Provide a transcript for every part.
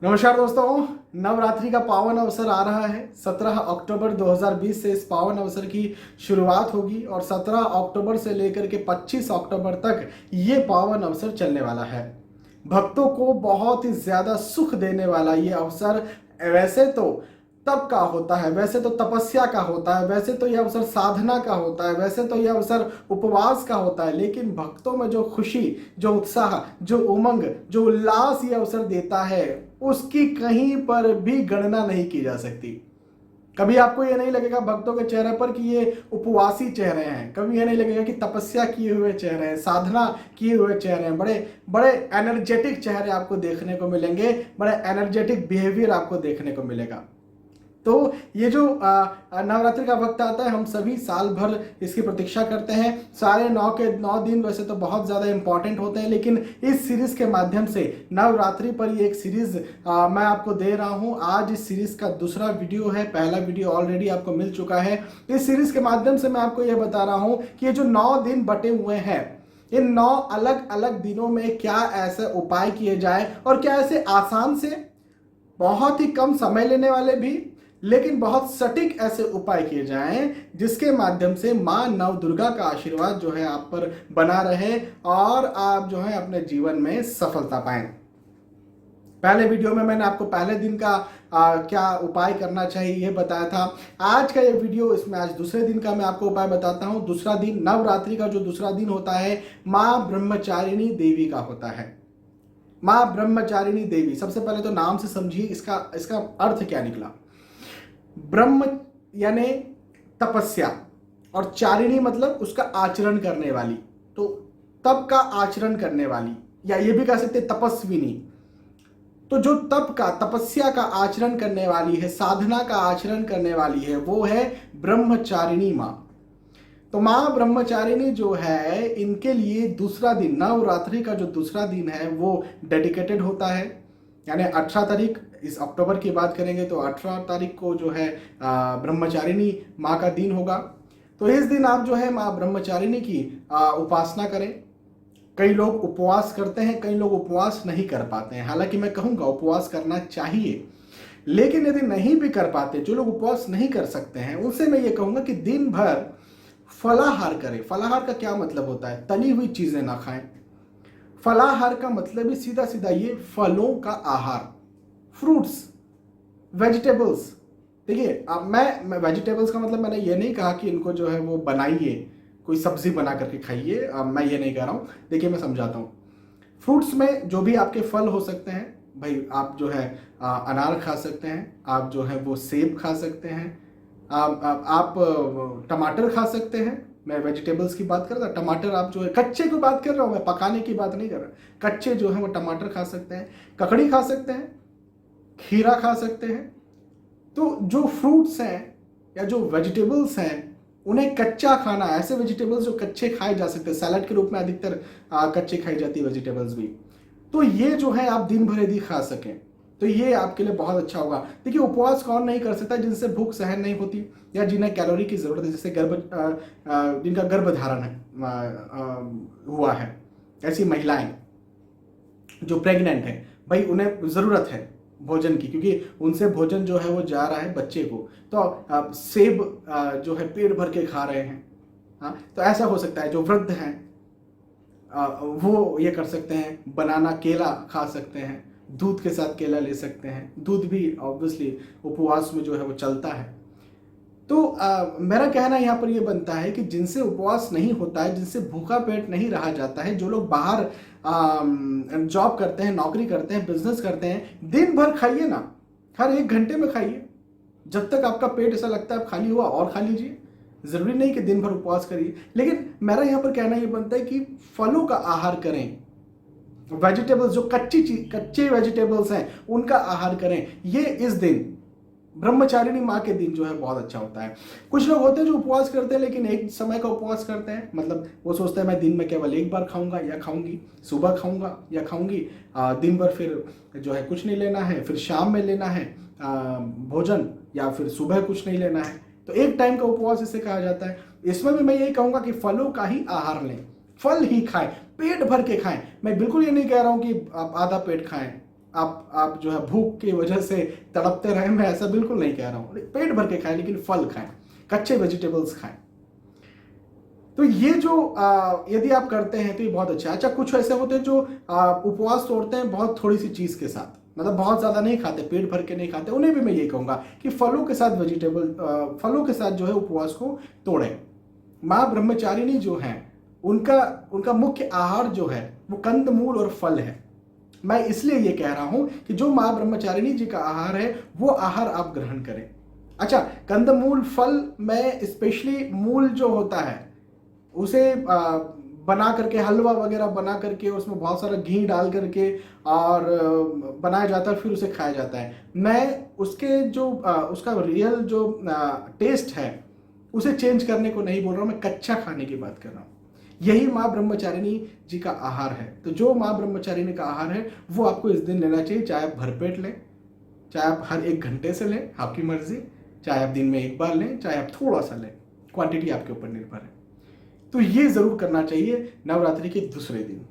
नमस्कार दोस्तों, नवरात्रि का पावन अवसर आ रहा है। 17 अक्टूबर 2020 से इस पावन अवसर की शुरुआत होगी और 17 अक्टूबर से लेकर के 25 अक्टूबर तक ये पावन अवसर चलने वाला है। भक्तों को बहुत ही ज़्यादा सुख देने वाला ये अवसर वैसे तो तप का होता है, वैसे तो तपस्या का होता है, वैसे तो यह अवसर साधना का होता है, वैसे तो यह अवसर उपवास का होता है, लेकिन भक्तों में जो खुशी, जो उत्साह, जो उमंग, जो उल्लास ये अवसर देता है उसकी कहीं पर भी गणना नहीं की जा सकती। कभी आपको ये नहीं लगेगा भक्तों के चेहरे पर कि ये उपवासी चेहरे हैं, कभी ये नहीं लगेगा कि तपस्या किए हुए चेहरे हैं, साधना किए हुए चेहरे हैं। बड़े बड़े एनर्जेटिक चेहरे आपको देखने को मिलेंगे, बड़े एनर्जेटिक बिहेवियर आपको देखने को मिलेगा। तो ये जो नवरात्रि का वक्त आता है, हम सभी साल भर इसकी प्रतीक्षा करते हैं। सारे 9 दिन वैसे तो बहुत ज़्यादा इंपॉर्टेंट होते हैं, लेकिन इस सीरीज के माध्यम से नवरात्रि पर ये एक सीरीज मैं आपको दे रहा हूं। आज इस सीरीज का दूसरा वीडियो है, पहला वीडियो ऑलरेडी आपको मिल चुका है। इस सीरीज के माध्यम से मैं आपको यह बता रहा हूं कि ये जो 9 दिन बटे हुए हैं, इन 9 अलग अलग दिनों में क्या ऐसे उपाय किए जाए और क्या ऐसे आसान से, बहुत ही कम समय लेने वाले भी, लेकिन बहुत सटीक ऐसे उपाय किए जाएं जिसके माध्यम से मां नव दुर्गा का आशीर्वाद जो है आप पर बना रहे और आप जो है अपने जीवन में सफलता पाएं। पहले वीडियो में मैंने आपको पहले दिन का क्या उपाय करना चाहिए ये बताया था। आज का ये वीडियो, इसमें आज दूसरे दिन का मैं आपको उपाय बताता हूं। दूसरा दिन, नवरात्रि का जो दूसरा दिन होता है, मां ब्रह्मचारिणी देवी का होता है। मां ब्रह्मचारिणी देवी, सबसे पहले तो नाम से समझिए इसका अर्थ क्या निकला। ब्रह्म यानी तपस्या और चारिणी मतलब उसका आचरण करने वाली, तो तप का आचरण करने वाली, या ये भी कह सकते तपस्विनी। तो जो तप का, तपस्या का आचरण करने वाली है, साधना का आचरण करने वाली है, वो है ब्रह्मचारिणी मां। तो मां ब्रह्मचारिणी जो है, इनके लिए दूसरा दिन, नवरात्रि का जो दूसरा दिन है वो डेडिकेटेड होता है। यानी 18 तारीख, इस अक्टूबर की बात करेंगे तो 18 तारीख को जो है ब्रह्मचारिणी माँ का दिन होगा। तो इस दिन आप जो है माँ ब्रह्मचारिणी की उपासना करें। कई लोग उपवास करते हैं, कई लोग उपवास नहीं कर पाते हैं। हालांकि मैं कहूँगा उपवास करना चाहिए, लेकिन यदि नहीं भी कर पाते, जो लोग उपवास नहीं कर सकते हैं, उनसे मैं ये कहूँगा कि दिन भर फलाहार करें। फलाहार का क्या मतलब होता है? तली हुई चीज़ें ना खाएं। फलाहार का मतलब ही सीधा सीधा ये फलों का आहार, फ्रूट्स, वेजिटेबल्स। देखिए, अब मैं वेजिटेबल्स का मतलब मैंने ये नहीं कहा कि इनको जो है वो बनाइए, कोई सब्जी बना करके खाइए, मैं ये नहीं कह रहा हूँ। देखिए, मैं समझाता हूँ। फ्रूट्स में जो भी आपके फल हो सकते हैं, भाई आप जो है अनार खा सकते हैं, आप जो है वो सेब खा सकते हैं, आप टमाटर खा सकते हैं। मैं वेजिटेबल्स की बात कर रहा था, टमाटर आप जो है कच्चे की बात कर रहा हूँ, मैं पकाने की बात नहीं कर रहा। कच्चे जो है वो टमाटर खा सकते हैं, ककड़ी खा सकते हैं, खीरा खा सकते हैं। तो जो फ्रूट्स हैं या जो वेजिटेबल्स हैं, उन्हें कच्चा खाना, ऐसे वेजिटेबल्स जो कच्चे खाए जा सकते हैं, सैलड के रूप में अधिकतर कच्चे खाई जाती है वेजिटेबल्स भी। तो ये जो है आप दिन भर यदि खा सकें तो ये आपके लिए बहुत अच्छा होगा। देखिए, उपवास कौन नहीं कर सकता? जिनसे भूख सहन नहीं होती या जिन्हें कैलोरी की ज़रूरत है, जैसे जिनका गर्भधारण हुआ है, ऐसी महिलाएं जो प्रेग्नेंट हैं, भाई उन्हें ज़रूरत है भोजन की, क्योंकि उनसे भोजन जो है वो जा रहा है बच्चे को। तो सेब जो है पेट भर के खा रहे हैं। हाँ, तो ऐसा हो सकता है। जो वृद्ध हैं वो ये कर सकते हैं, बनाना, केला खा सकते हैं, दूध के साथ केला ले सकते हैं। दूध भी ऑब्वियसली उपवास में जो है वो चलता है। तो मेरा कहना यहाँ पर ये बनता है कि जिनसे उपवास नहीं होता है, जिनसे भूखा पेट नहीं रहा जाता है, जो लोग बाहर जॉब करते हैं, नौकरी करते हैं, बिजनेस करते हैं, दिन भर खाइए ना, हर 1 घंटे में खाइए। जब तक आपका पेट ऐसा लगता है आप खाली हुआ और खा लीजिए। ज़रूरी नहीं कि दिन भर उपवास करिए, लेकिन मेरा यहाँ पर कहना ये बनता है कि फलों का आहार करें। वेजिटेबल्स, जो कच्चे वेजिटेबल्स हैं उनका आहार करें। ये इस दिन, ब्रह्मचारिणी माँ के दिन जो है बहुत अच्छा होता है। कुछ लोग होते हैं जो उपवास करते हैं, लेकिन एक समय का उपवास करते हैं। मतलब वो सोचते हैं मैं दिन में केवल एक बार खाऊंगा या खाऊंगी, सुबह खाऊंगा या खाऊंगी, दिन भर फिर जो है कुछ नहीं लेना है, फिर शाम में लेना है भोजन, या फिर सुबह कुछ नहीं लेना है। तो एक टाइम का उपवास इसे कहा जाता है। इसमें भी मैं यही कहूँगा कि फलों का ही आहार लें, फल ही खाएं, पेट भर के खाएं। मैं बिल्कुल ये नहीं कह रहा हूँ कि आप आधा पेट खाएं, आप जो है भूख की वजह से तड़पते रहें, मैं ऐसा बिल्कुल नहीं कह रहा हूँ। पेट भर के खाएं, लेकिन फल खाएं, कच्चे वेजिटेबल्स खाएं। तो ये जो यदि आप करते हैं तो ये बहुत अच्छा है। अच्छा, कुछ ऐसे होते हैं जो उपवास तोड़ते हैं बहुत थोड़ी सी चीज़ के साथ, मतलब बहुत ज़्यादा नहीं खाते, पेट भर के नहीं खाते, उन्हें भी मैं ये कहूँगा कि फलों के साथ फलों के साथ जो है उपवास को तोड़ें। माँ ब्रह्मचारिणी जो हैं उनका मुख्य आहार जो है वो कंदमूल और फल है। मैं इसलिए ये कह रहा हूं कि जो माँ ब्रह्मचारिणी जी का आहार है वो आहार आप ग्रहण करें। अच्छा, कंदमूल फल में स्पेशली मूल जो होता है उसे बना करके, हलवा वगैरह बना करके, उसमें बहुत सारा घी डाल करके और बनाया जाता है, फिर उसे खाया जाता है। मैं उसके जो उसका रियल जो टेस्ट है उसे चेंज करने को नहीं बोल रहा हूँ, मैं कच्चा खाने की बात कर रहा हूँ। यही माँ ब्रह्मचारिणी जी का आहार है। तो जो माँ ब्रह्मचारिणी का आहार है वो आपको इस दिन लेना चाहिए, चाहे आप भरपेट लें, चाहे आप हर 1 घंटे से लें, आपकी मर्जी, चाहे आप दिन में 1 बार लें, चाहे आप थोड़ा सा लें, क्वांटिटी आपके ऊपर निर्भर है। तो ये जरूर करना चाहिए नवरात्रि के दूसरे दिन।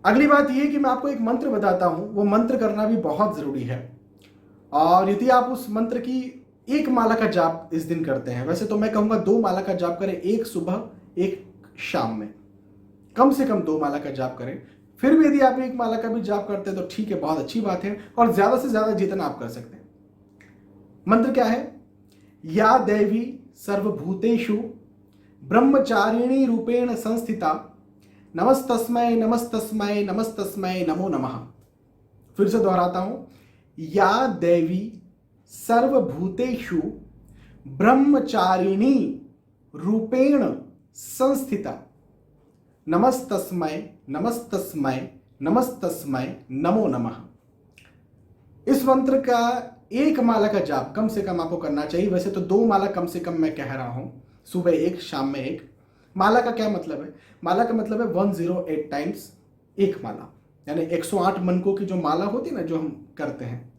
अगली बात यह कि मैं आपको एक मंत्र बताता हूं, वो मंत्र करना भी बहुत जरूरी है। और यदि आप उस मंत्र की 1 माला का जाप इस दिन करते हैं, वैसे तो मैं कहूंगा 2 माला का जाप करें, 1 सुबह 1 शाम में, कम से कम 2 माला का जाप करें। फिर भी यदि आप 1 माला का भी जाप करते हैं तो ठीक है, बहुत अच्छी बात है, और ज्यादा से ज्यादा जितना आप कर सकते हैं। मंत्र क्या है? या देवी सर्वभूतेषु ब्रह्मचारिणी रूपेण संस्थिता नमस्तस्मै नमस्तस्मै नमस्तस्मै नमो नमः। फिर से दोहराता हूं, या देवी सर्वभूतेषु ब्रह्मचारिणी रूपेण संस्थिता नमस्तस्मै नमस्तस्मै नमस्तस्मै नमो नमः। इस मंत्र का 1 माला का जाप कम से कम आपको करना चाहिए। वैसे तो 2 माला कम से कम मैं कह रहा हूं, सुबह 1 शाम में 1। माला का क्या मतलब है? माला का मतलब है 108 टाइम्स 1 माला, यानी 108 मनकों की जो माला होती है ना, जो हम करते हैं,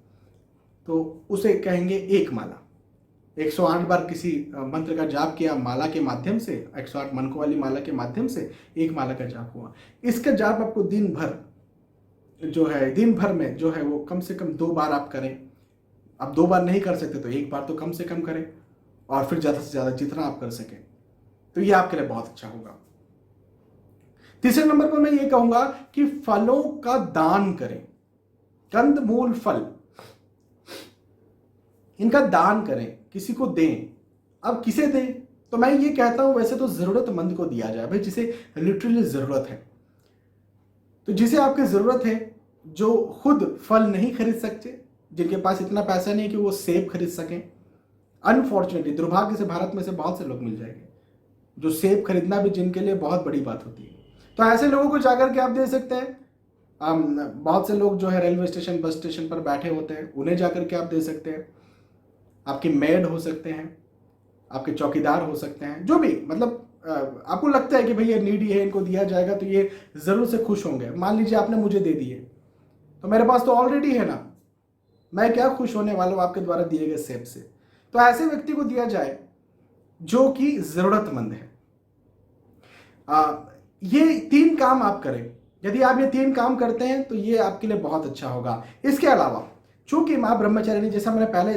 तो उसे कहेंगे 1 माला। 108 बार किसी मंत्र का जाप किया माला के माध्यम से, 108 मनकों वाली माला के माध्यम से 1 माला का जाप हुआ। इसका जाप आपको दिन भर में जो है वो कम से कम 2 बार आप करें। आप 2 बार नहीं कर सकते तो 1 बार तो कम से कम करें, और फिर ज़्यादा से ज़्यादा जितना आप कर सकें, तो ये आपके लिए बहुत अच्छा होगा। तीसरे नंबर पर मैं ये कहूंगा कि फलों का दान करें। कंद मूल फल, इनका दान करें, किसी को दें। अब किसे दें? तो मैं ये कहता हूं वैसे तो जरूरतमंद को दिया जाए भाई, जिसे लिटरली जरूरत है। तो जिसे आपकी जरूरत है, जो खुद फल नहीं खरीद सकते, जिनके पास इतना पैसा नहीं कि वो सेब खरीद सकें, अनफॉर्चुनेटली, दुर्भाग्य से भारत में से बहुत से लोग मिल जाएंगे जो सेब खरीदना भी जिनके लिए बहुत बड़ी बात होती है। तो ऐसे लोगों को जाकर के आप दे सकते हैं। बहुत से लोग जो है रेलवे स्टेशन, बस स्टेशन पर बैठे होते हैं, उन्हें जाकर के आप दे सकते हैं। आपके मेड हो सकते हैं, आपके चौकीदार हो सकते हैं, जो भी, मतलब आपको लगता है कि भाई ये नीडी है, इनको दिया जाएगा तो ये जरूर से खुश होंगे। मान लीजिए आपने मुझे दे दिए, तो मेरे पास तो ऑलरेडी है ना, मैं क्या खुश होने वाला हूं आपके द्वारा दिए गए सेब से। तो ऐसे व्यक्ति को दिया जाए जो कि जरूरतमंद है। ये 3 काम आप करें। यदि आप ये 3 काम करते हैं तो ये आपके लिए बहुत अच्छा होगा। इसके अलावा चूंकि माँ ब्रह्मचारिणी, जैसा मैंने पहले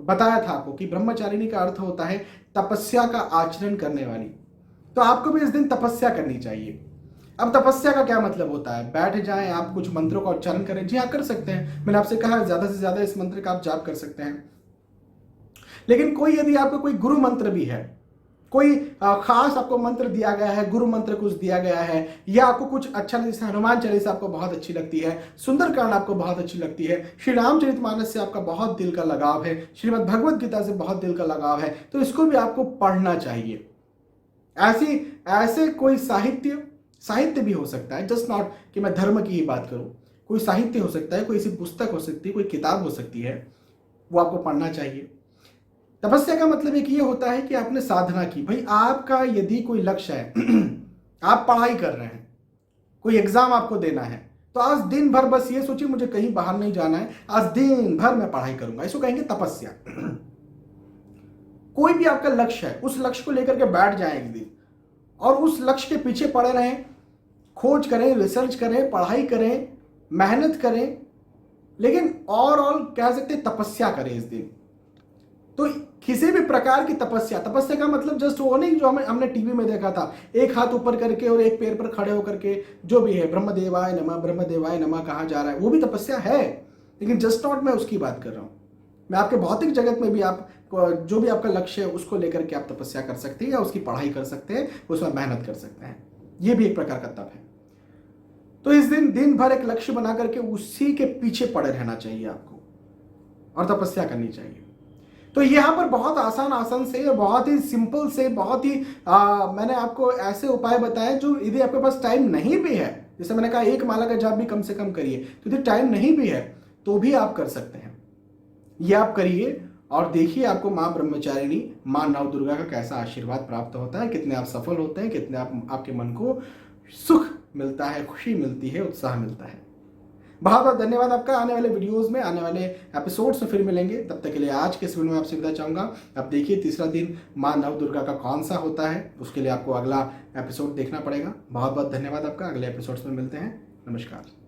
बताया था आपको कि ब्रह्मचारिणी का अर्थ होता है तपस्या का आचरण करने वाली, तो आपको भी इस दिन तपस्या करनी चाहिए। अब तपस्या का क्या मतलब होता है? बैठ जाएं, आप कुछ मंत्रों का उच्चारण करें। जी हाँ, कर सकते हैं। मैंने आपसे कहा ज्यादा से ज्यादा इस मंत्र का आप जाप कर सकते हैं। लेकिन कोई, यदि आपको कोई गुरु मंत्र भी है, कोई खास आपको मंत्र दिया गया है, गुरु मंत्र कुछ दिया गया है, या आपको कुछ अच्छा, जैसे हनुमान चालीसा आपको बहुत अच्छी लगती है, सुंदरकांड आपको बहुत अच्छी लगती है, श्री रामचरितमानस से आपका बहुत दिल का लगाव है, श्रीमद् भगवद गीता से बहुत दिल का लगाव है, तो इसको भी आपको पढ़ना चाहिए। ऐसे कोई साहित्य भी हो सकता है, जस्ट नॉट कि मैं धर्म की ही बात करूं, कोई साहित्य हो सकता है, कोई ऐसी पुस्तक हो सकती है, कोई किताब हो सकती है, वो आपको पढ़ना चाहिए। तपस्या का मतलब एक ये होता है कि आपने साधना की। भाई आपका यदि कोई लक्ष्य है आप पढ़ाई कर रहे हैं, कोई एग्जाम आपको देना है, तो आज दिन भर बस ये सोचिए मुझे कहीं बाहर नहीं जाना है, आज दिन भर मैं पढ़ाई करूंगा, इसको कहेंगे तपस्या। कोई भी आपका लक्ष्य है, उस लक्ष्य को लेकर के बैठ जाए एक दिन और उस लक्ष्य के पीछे पड़े रहें, खोज करें, रिसर्च करें, पढ़ाई करें, मेहनत करें, लेकिन ओवरऑल कह सकते हैं तपस्या करें इस दिन। तो किसी भी प्रकार की तपस्या का मतलब जस्ट वो नहीं जो हमने टीवी में देखा था, एक हाथ ऊपर करके और एक पैर पर खड़े होकर के जो भी है ब्रह्मदेवाय नमः कहा जा रहा है, वो भी तपस्या है, लेकिन जस्ट नॉट मैं उसकी बात कर रहा हूं। मैं आपके भौतिक जगत में भी आप जो भी आपका लक्ष्य है उसको लेकर के आप तपस्या कर सकते हैं या उसकी पढ़ाई कर सकते हैं, उसमें मेहनत कर सकते हैं। ये भी एक प्रकार का तप है। तो इस दिन भर एक लक्ष्य बना करके उसी के पीछे पड़े रहना चाहिए आपको और तपस्या करनी चाहिए। तो यहां पर बहुत आसान से, बहुत ही सिंपल से, बहुत ही मैंने आपको ऐसे उपाय बताए जो यदि आपके पास टाइम नहीं भी है, जैसे मैंने कहा एक माला का जाप भी कम से कम करिए, तो यदि टाइम नहीं भी है तो भी आप कर सकते हैं। ये आप करिए और देखिए आपको माँ ब्रह्मचारिणी, माँ नव दुर्गा का कैसा आशीर्वाद प्राप्त होता है, कितने आप सफल होते हैं, कितने आपके मन को सुख मिलता है, खुशी मिलती है, उत्साह मिलता है। बहुत बहुत धन्यवाद आपका। आने वाले वीडियोस में, आने वाले एपिसोड्स में फिर मिलेंगे। तब तक के लिए आज के इस वीडियो में आपसे विदा चाहूंगा। अब देखिए तीसरा दिन माँ नव दुर्गा का कौन सा होता है, उसके लिए आपको अगला एपिसोड देखना पड़ेगा। बहुत बहुत धन्यवाद आपका। अगले एपिसोड्स में मिलते हैं। नमस्कार।